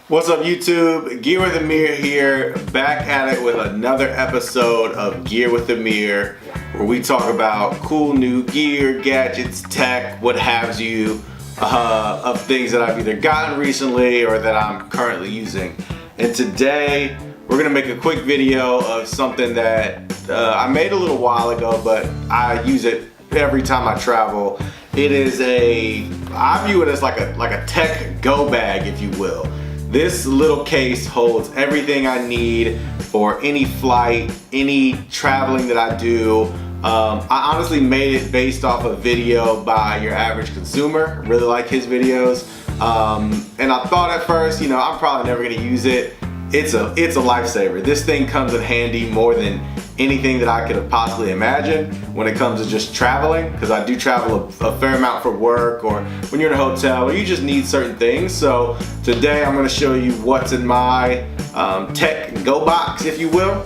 What's up YouTube? Gear with Amir here, back at it with another episode of Gear with Amir, where we talk about cool new gear, gadgets, tech, what have you, of things that I've either gotten recently or that I'm currently using. And today we're gonna make a quick video of something that I made a little while ago, but I use it every time I travel. It is I view it as like a tech go bag, if you will. This little case holds everything I need for any flight, any traveling that I do. I honestly made it based off a video by Your Average Consumer. Really like his videos. And I thought at first, I'm probably never gonna use it. It's a lifesaver. This thing comes in handy more than anything that I could have possibly imagined when it comes to just traveling, because I do travel a fair amount for work, or when you're in a hotel, or you just need certain things. So today I'm going to show you what's in my tech go box, if you will.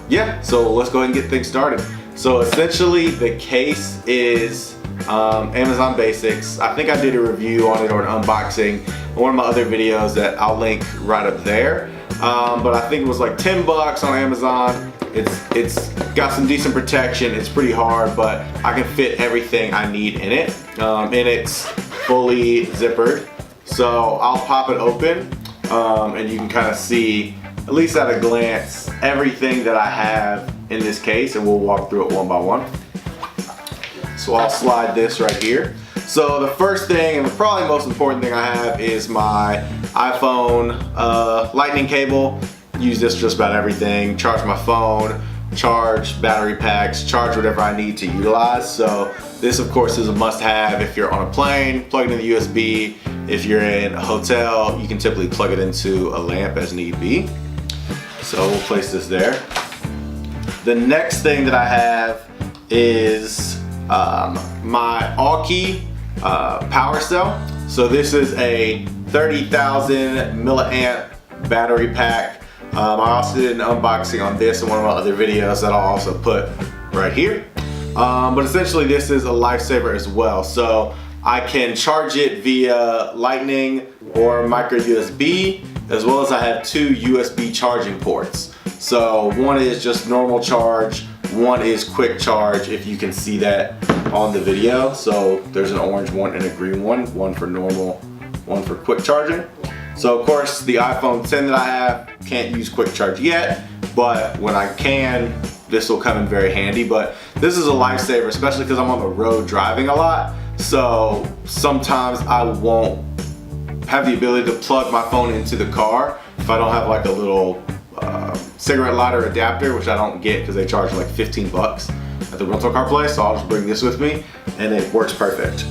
Yeah, so let's go ahead and get things started. So essentially the case is Amazon Basics. I think I did a review on it or an unboxing in one of my other videos that I'll link right up there. But I think it was like 10 bucks on Amazon. It's got some decent protection. It's pretty hard, but I can fit everything I need in it. And it's fully zippered. So I'll pop it open and you can kind of see, at least at a glance, everything that I have in this case, and we'll walk through it one by one. So I'll slide this right here. So the first thing, and probably most important thing I have, is my iPhone lightning cable. Use this just about everything. Charge my phone, charge battery packs, charge whatever I need to utilize. So this of course is a must-have if you're on a plane. Plug it in the USB. If you're in a hotel, you can typically plug it into a lamp as need be. So we'll place this there. The next thing that I have is my Alki power cell. So this is a 30,000 milliamp battery pack. I also did an unboxing on this in one of my other videos that I'll also put right here. But essentially this is a lifesaver as well. So I can charge it via lightning or micro USB, as well as I have two USB charging ports. So one is just normal charge, one is quick charge, if you can see that on the video. So there's an orange one and a green one for normal, one for quick charging. So of course the iPhone 10 that I have can't use quick charge yet, but when I can, this will come in very handy. But this is a lifesaver, especially because I'm on the road driving a lot. So sometimes I won't have the ability to plug my phone into the car if I don't have like a little cigarette lighter adapter, which I don't get because they charge like 15 bucks at the rental car place. So I'll just bring this with me and it works perfect.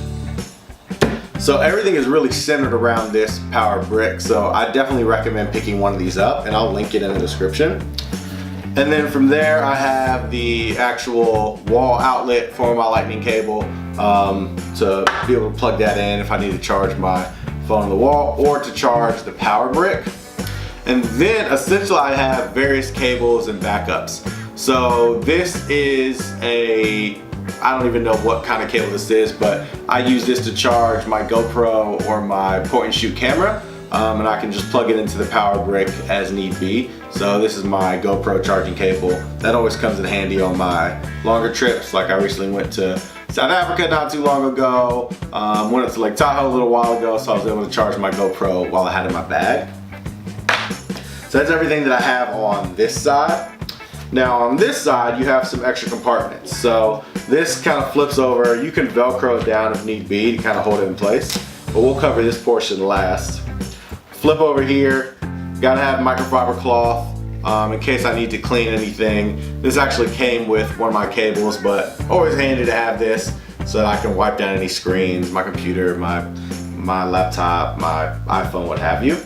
So everything is really centered around this power brick. So I definitely recommend picking one of these up, and I'll link it in the description. And then from there I have the actual wall outlet for my lightning cable to be able to plug that in if I need to charge my phone on the wall or to charge the power brick. And then essentially I have various cables and backups. So this is I don't even know what kind of cable this is, but I use this to charge my GoPro or my point and shoot camera. And I can just plug it into the power brick as need be. So this is my GoPro charging cable. That always comes in handy on my longer trips. Like I recently went to South Africa not too long ago. Went up to Lake Tahoe a little while ago, so I was able to charge my GoPro while I had it in my bag. So that's everything that I have on this side. Now on this side you have some extra compartments. So this kind of flips over. You can Velcro it down if need be to kind of hold it in place, but we'll cover this portion last. Flip over here, gotta have microfiber cloth in case I need to clean anything. This actually came with one of my cables, but always handy to have this so that I can wipe down any screens, my computer, my laptop, my iPhone, what have you.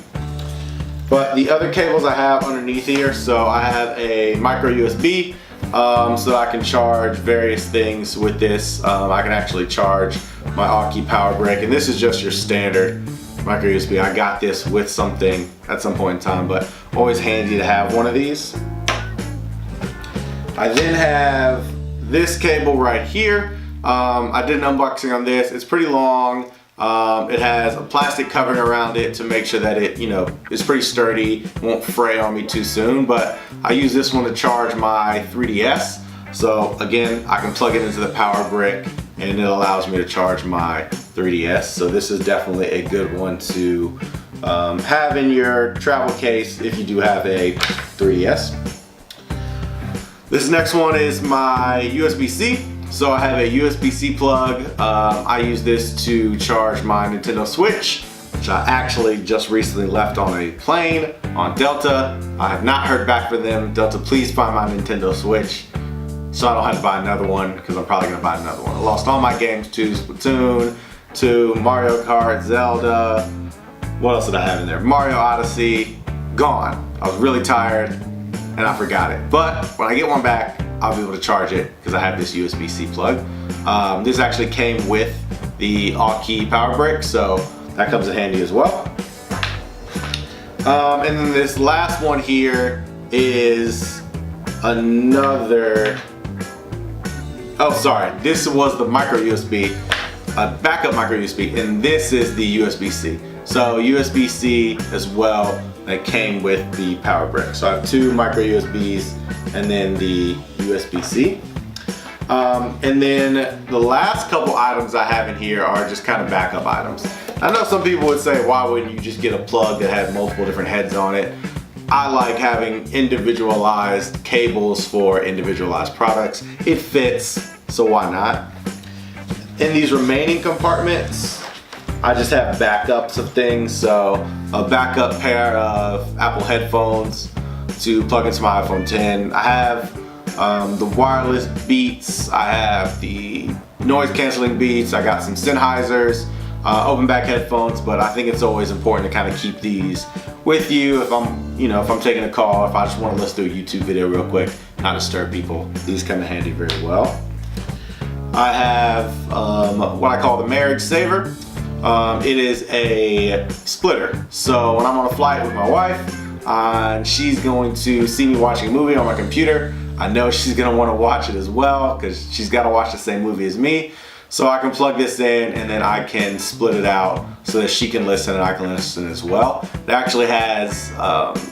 But the other cables I have underneath here, so I have a micro USB so that I can charge various things with this. I can actually charge my Alki power brick, and this is just your standard micro USB. I got this with something at some point in time, but always handy to have one of these. I then have this cable right here. I did an unboxing on this. It's pretty long. It has a plastic covering around it to make sure that it, is pretty sturdy, won't fray on me too soon. But I use this one to charge my 3DS. So again, I can plug it into the power brick and it allows me to charge my 3DS. So this is definitely a good one to have in your travel case if you do have a 3DS. This next one is my USB-C. So I have a USB-C plug. I use this to charge my Nintendo Switch, which I actually just recently left on a plane on Delta. I have not heard back from them. Delta, please find my Nintendo Switch so I don't have to buy another one, because I'm probably gonna buy another one. I lost all my games to Splatoon, to Mario Kart, Zelda. What else did I have in there? Mario Odyssey, gone. I was really tired and I forgot it. But when I get one back, I'll be able to charge it because I have this USB-C plug. This actually came with the all-key power brick, so that comes in handy as well. And then this last one here is another, this was the micro USB, a backup micro USB, and this is the USB-C. So USB-C as well, that came with the power brick. So I have two micro USBs and then the USB-C. And then the last couple items I have in here are just kind of backup items. I know some people would say, why wouldn't you just get a plug that has multiple different heads on it? I like having individualized cables for individualized products. It fits, so why not? In these remaining compartments, I just have backups of things. So a backup pair of Apple headphones to plug into my iPhone 10. I have the wireless Beats. I have the noise canceling Beats. I got some Sennheisers, open back headphones, but I think it's always important to kind of keep these with you if I'm taking a call, if I just want to listen to a YouTube video real quick, not disturb people. These come in handy very well. I have what I call the marriage saver. It is a splitter. So when I'm on a flight with my wife and she's going to see me watching a movie on my computer, I know she's gonna want to watch it as well because she's got to watch the same movie as me. So I can plug this in and then I can split it out so that she can listen and I can listen as well. It actually has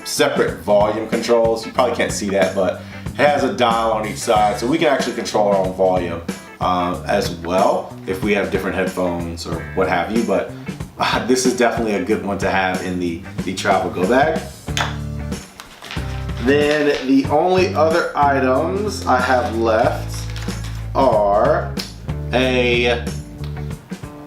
separate volume controls. You probably can't see that, but it has a dial on each side, so we can actually control our own volume as well if we have different headphones or what have you. But this is definitely a good one to have in the travel go bag. Then the only other items I have left are a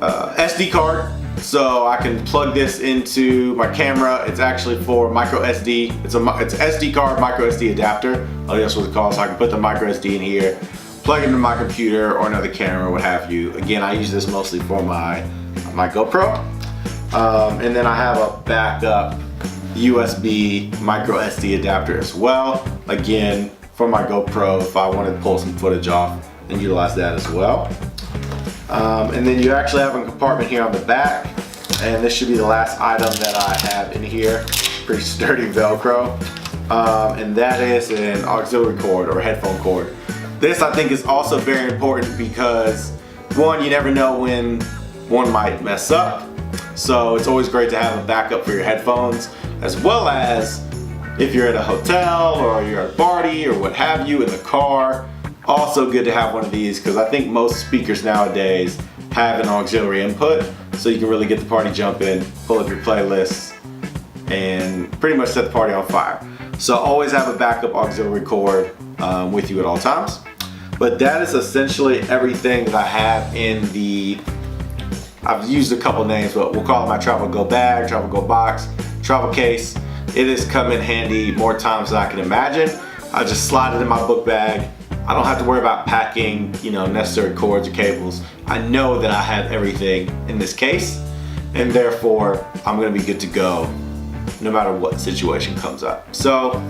SD card. So I can plug this into my camera. It's actually for micro SD. It's SD card micro SD adapter. I think that's what it's called. So I can put the micro SD in here, plug it into my computer or another camera, what have you. Again, I use this mostly for my GoPro. And then I have a backup USB micro SD adapter as well. Again, for my GoPro, if I wanted to pull some footage off and utilize that as well. And then you actually have a compartment here on the back, and this should be the last item that I have in here. Pretty sturdy Velcro. And that is an auxiliary cord or headphone cord. This I think is also very important because one, you never know when one might mess up. So it's always great to have a backup for your headphones, as well as if you're at a hotel or you're at a party or what have you in the car. Also good to have one of these because I think most speakers nowadays have an auxiliary input, so you can really get the party jumping, pull up your playlists, and pretty much set the party on fire. So always have a backup auxiliary cord with you at all times. But that is essentially everything that I have in the, I've used a couple names, but we'll call it my travel go bag, travel go box, travel case. It has come in handy more times than I can imagine. I just slide it in my book bag. I don't have to worry about packing, necessary cords or cables. I know that I have everything in this case, and therefore I'm gonna be good to go no matter what situation comes up. So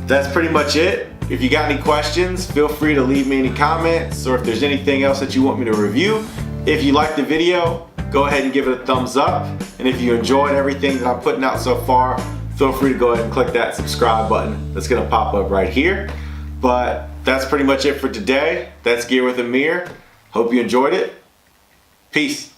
that's pretty much it. If you got any questions, feel free to leave me any comments, or if there's anything else that you want me to review. If you liked the video, go ahead and give it a thumbs up. And if you enjoyed everything that I'm putting out so far, feel free to go ahead and click that subscribe button that's gonna pop up right here. But that's pretty much it for today. That's Gear with Amir. Hope you enjoyed it. Peace.